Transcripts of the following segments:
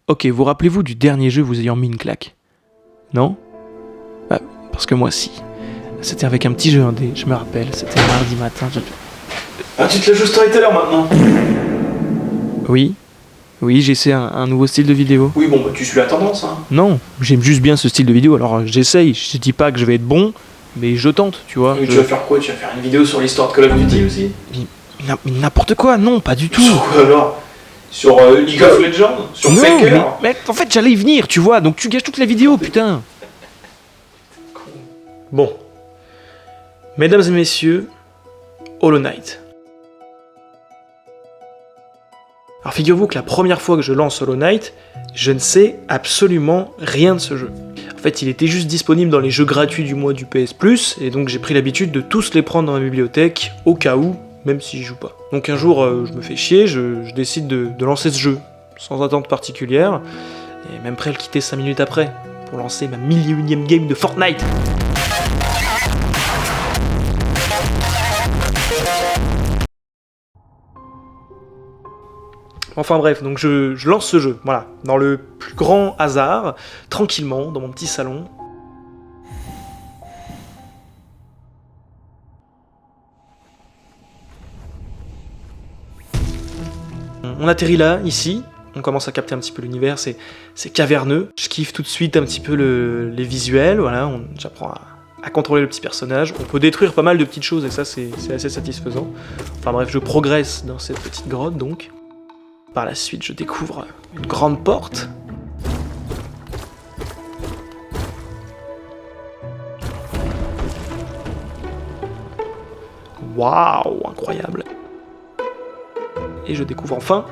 Ok, vous rappelez-vous du dernier jeu vous ayant mis une claque? Non? Bah, parce que moi si. C'était avec un petit jeu indé, je me rappelle, c'était mardi matin. Ah, tu te la joues Storyteller maintenant? Oui, j'essaie un nouveau style de vidéo. Oui, bon, bah tu suis la tendance, hein. Non, j'aime juste bien ce style de vidéo, alors j'essaye, je dis pas que je vais être bon, mais je tente, tu vois. Mais tu vas faire quoi? Tu vas faire une vidéo sur l'histoire de Call of Duty aussi? Mais n'importe quoi, non, pas du tout. Sur quoi alors? Sur League of Legends? Sur Non, Faker? mais en fait j'allais y venir, tu vois, donc tu gâches toute la vidéo, putain. Bon. Mesdames et messieurs, Hollow Knight. Alors figurez-vous que la première fois que je lance Hollow Knight, je ne sais absolument rien de ce jeu. En fait, il était juste disponible dans les jeux gratuits du mois du PS Plus, et donc j'ai pris l'habitude de tous les prendre dans ma bibliothèque, au cas où, même si j'y joue pas. Donc un jour, je me fais chier, je décide de lancer ce jeu, sans attente particulière, et même prêt à le quitter 5 minutes après, pour lancer ma 1001ème game de Fortnite. Enfin bref, donc je lance ce jeu, voilà, dans le plus grand hasard, tranquillement, dans mon petit salon. On atterrit là, ici, on commence à capter un petit peu l'univers, c'est caverneux. Je kiffe tout de suite un petit peu les visuels, voilà, j'apprends à contrôler le petit personnage. On peut détruire pas mal de petites choses et ça c'est assez satisfaisant. Enfin bref, je progresse dans cette petite grotte donc. Par la suite, je découvre une grande porte. Waouh, incroyable. Et je découvre enfin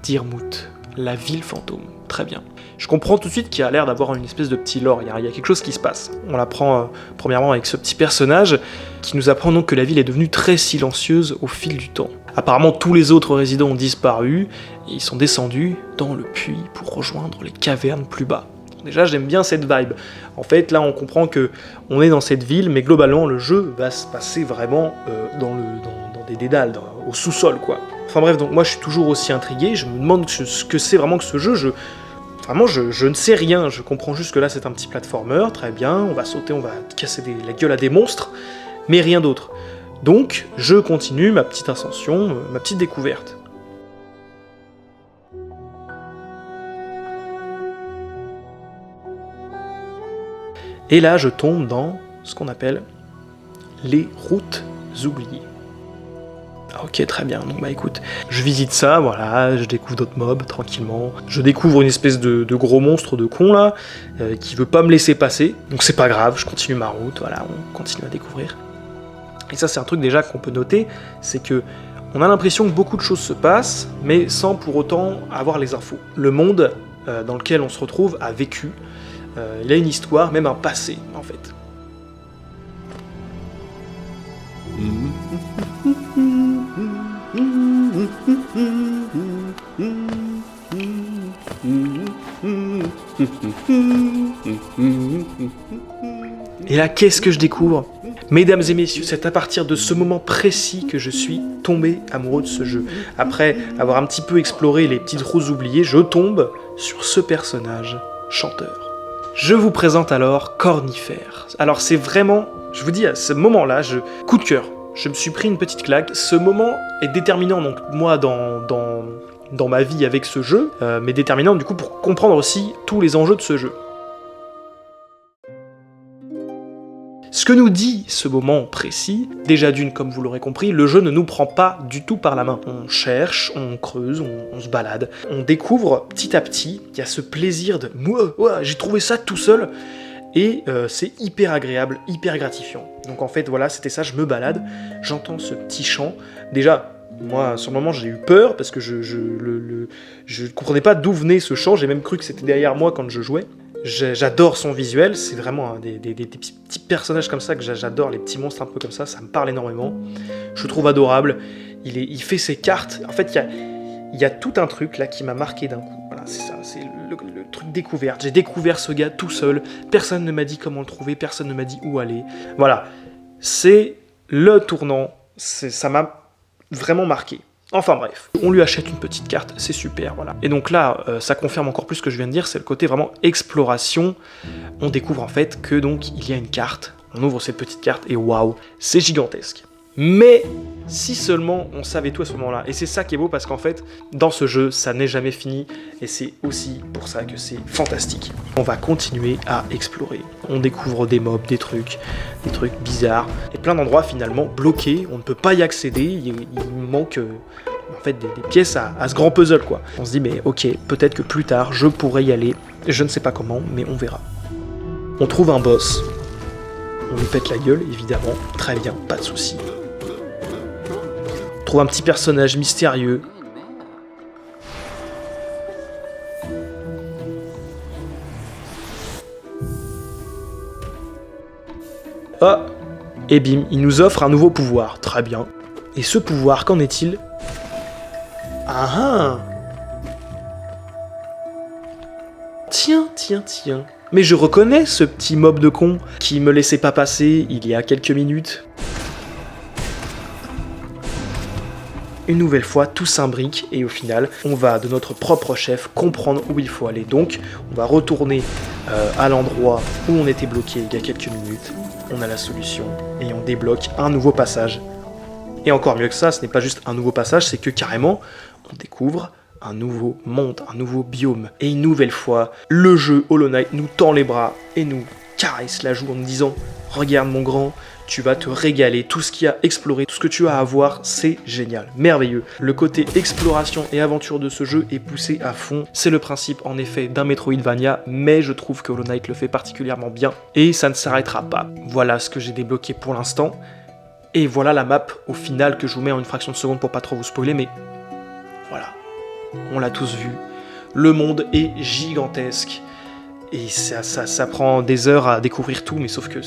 Dirmouth, la ville fantôme. Très bien. Je comprends tout de suite qu'il y a l'air d'avoir une espèce de petit lore, il y a quelque chose qui se passe. On l'apprend premièrement avec ce petit personnage qui nous apprend donc que la ville est devenue très silencieuse au fil du temps. Apparemment tous les autres résidents ont disparu et ils sont descendus dans le puits pour rejoindre les cavernes plus bas. Déjà j'aime bien cette vibe. En fait là on comprend que on est dans cette ville mais globalement le jeu va se passer vraiment dans des dédales, au sous-sol quoi. Enfin bref, donc moi je suis toujours aussi intrigué, je me demande ce que c'est vraiment que ce jeu, Vraiment, je ne sais rien, je comprends juste que là c'est un petit platformer, très bien, on va sauter, on va casser la gueule à des monstres, mais rien d'autre. Donc, je continue ma petite ascension, ma petite découverte. Et là, je tombe dans ce qu'on appelle les routes oubliées. Ok, très bien, donc bah écoute, je visite ça, voilà, je découvre d'autres mobs, tranquillement. Je découvre une espèce de gros monstre de con, là, qui veut pas me laisser passer. Donc c'est pas grave, je continue ma route, voilà, on continue à découvrir. Et ça, c'est un truc déjà qu'on peut noter, c'est que on a l'impression que beaucoup de choses se passent, mais sans pour autant avoir les infos. Le monde dans lequel on se retrouve a vécu, il a une histoire, même un passé, en fait. Et là, qu'est-ce que je découvre? Mesdames et messieurs, c'est à partir de ce moment précis que je suis tombé amoureux de ce jeu. Après avoir un petit peu exploré les petites roses oubliées, je tombe sur ce personnage chanteur. Je vous présente alors Cornifère. Alors c'est vraiment, je vous dis, à ce moment-là, coup de cœur. Je me suis pris une petite claque. Ce moment est déterminant, donc moi, dans ma vie avec ce jeu, mais déterminant du coup pour comprendre aussi tous les enjeux de ce jeu. Ce que nous dit ce moment précis, déjà d'une, comme vous l'aurez compris, le jeu ne nous prend pas du tout par la main. On cherche, on creuse, on se balade. On découvre petit à petit, il y a ce plaisir de « Moi, j'ai trouvé ça tout seul !» Et c'est hyper agréable, hyper gratifiant. Donc en fait, voilà, c'était ça, je me balade, j'entends ce petit chant. Déjà, moi, sur le moment, j'ai eu peur, parce que je comprenais pas d'où venait ce chant, j'ai même cru que c'était derrière moi quand je jouais. J'adore son visuel, c'est vraiment des petits personnages comme ça que j'adore, les petits monstres un peu comme ça me parle énormément. Je le trouve adorable, il fait ses cartes, en fait il y a tout un truc là qui m'a marqué d'un coup. Voilà, c'est ça, c'est le truc découverte. J'ai découvert ce gars tout seul, personne ne m'a dit comment le trouver, personne ne m'a dit où aller. Voilà, c'est le tournant, ça m'a vraiment marqué. Enfin bref, on lui achète une petite carte, c'est super, voilà. Et donc là, ça confirme encore plus ce que je viens de dire, c'est le côté vraiment exploration. On découvre en fait que donc il y a une carte, on ouvre cette petite carte et waouh, c'est gigantesque. Mais si seulement on savait tout à ce moment-là. Et c'est ça qui est beau parce qu'en fait, dans ce jeu, ça n'est jamais fini. Et c'est aussi pour ça que c'est fantastique. On va continuer à explorer. On découvre des mobs, des trucs bizarres. Et plein d'endroits finalement bloqués. On ne peut pas y accéder. Il manque en fait des pièces à ce grand puzzle quoi. On se dit mais ok, peut-être que plus tard, je pourrais y aller. Je ne sais pas comment, mais on verra. On trouve un boss. On lui pète la gueule, évidemment. Très bien, pas de souci. On trouve un petit personnage mystérieux. Ah, et bim, il nous offre un nouveau pouvoir. Très bien. Et ce pouvoir, qu'en est-il? Ah ah! Tiens. Mais je reconnais ce petit mob de con qui me laissait pas passer il y a quelques minutes. Une nouvelle fois, tout s'imbrique et au final, on va de notre propre chef comprendre où il faut aller. Donc, on va retourner à l'endroit où on était bloqué il y a quelques minutes. On a la solution et on débloque un nouveau passage. Et encore mieux que ça, ce n'est pas juste un nouveau passage, c'est que carrément, on découvre un nouveau monde, un nouveau biome. Et une nouvelle fois, le jeu Hollow Knight nous tend les bras et nous caresse la joue en nous disant « Regarde mon grand, tu vas te régaler, tout ce qu'il y a à explorer, tout ce que tu as à voir, c'est génial, merveilleux. » Le côté exploration et aventure de ce jeu est poussé à fond. C'est le principe en effet d'un Metroidvania, mais je trouve que Hollow Knight le fait particulièrement bien. Et ça ne s'arrêtera pas. Voilà ce que j'ai débloqué pour l'instant. Et voilà la map au final que je vous mets en une fraction de seconde pour pas trop vous spoiler, mais voilà. On l'a tous vu, le monde est gigantesque, et ça prend des heures à découvrir tout, mais sauf que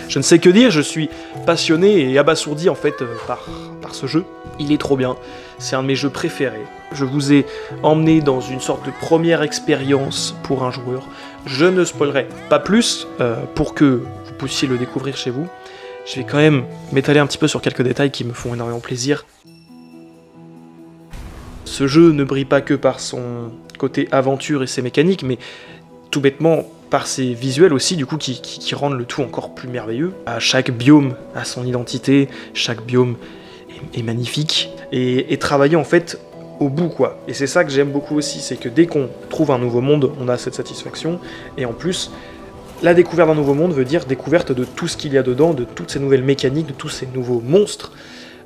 je ne sais que dire, je suis passionné et abasourdi en fait par ce jeu. Il est trop bien, c'est un de mes jeux préférés. Je vous ai emmené dans une sorte de première expérience pour un joueur. Je ne spoilerai pas plus pour que vous puissiez le découvrir chez vous. Je vais quand même m'étaler un petit peu sur quelques détails qui me font énormément plaisir. Ce jeu ne brille pas que par son côté aventure et ses mécaniques, mais tout bêtement par ses visuels aussi, du coup, qui rendent le tout encore plus merveilleux. Chaque biome a son identité, chaque biome est magnifique, et travailler en fait au bout, quoi. Et c'est ça que j'aime beaucoup aussi, c'est que dès qu'on trouve un nouveau monde, on a cette satisfaction, et en plus, la découverte d'un nouveau monde veut dire découverte de tout ce qu'il y a dedans, de toutes ces nouvelles mécaniques, de tous ces nouveaux monstres,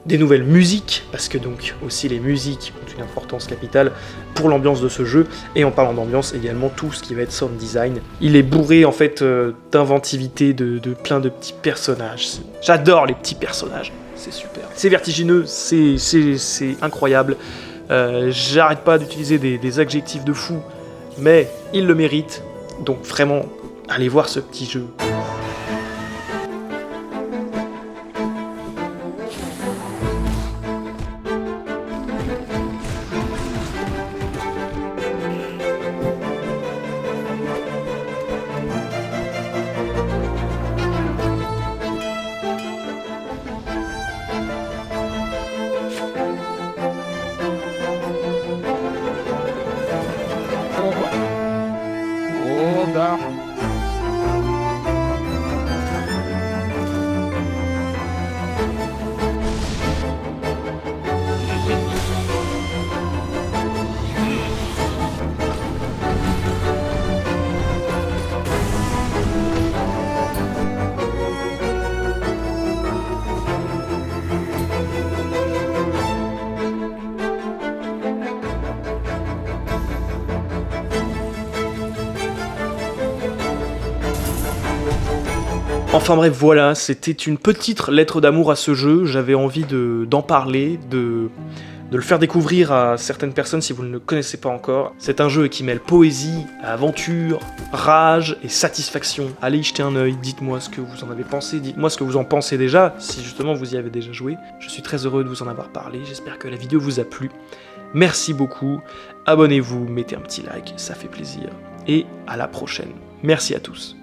des nouvelles musiques, parce que donc aussi les musiques ont une importance capitale pour l'ambiance de ce jeu, et en parlant d'ambiance également tout ce qui va être sound design. Il est bourré en fait d'inventivité, de plein de petits personnages. J'adore les petits personnages, c'est super. C'est vertigineux, c'est incroyable. J'arrête pas d'utiliser des adjectifs de fou, mais il le mérite, donc vraiment, allez voir ce petit jeu. Enfin bref, voilà, c'était une petite lettre d'amour à ce jeu, j'avais envie d'en parler, de le faire découvrir à certaines personnes si vous ne le connaissez pas encore. C'est un jeu qui mêle poésie, aventure, rage et satisfaction. Allez y jeter un œil, dites-moi ce que vous en avez pensé, dites-moi ce que vous en pensez déjà, si justement vous y avez déjà joué. Je suis très heureux de vous en avoir parlé, j'espère que la vidéo vous a plu. Merci beaucoup, abonnez-vous, mettez un petit like, ça fait plaisir. Et à la prochaine. Merci à tous.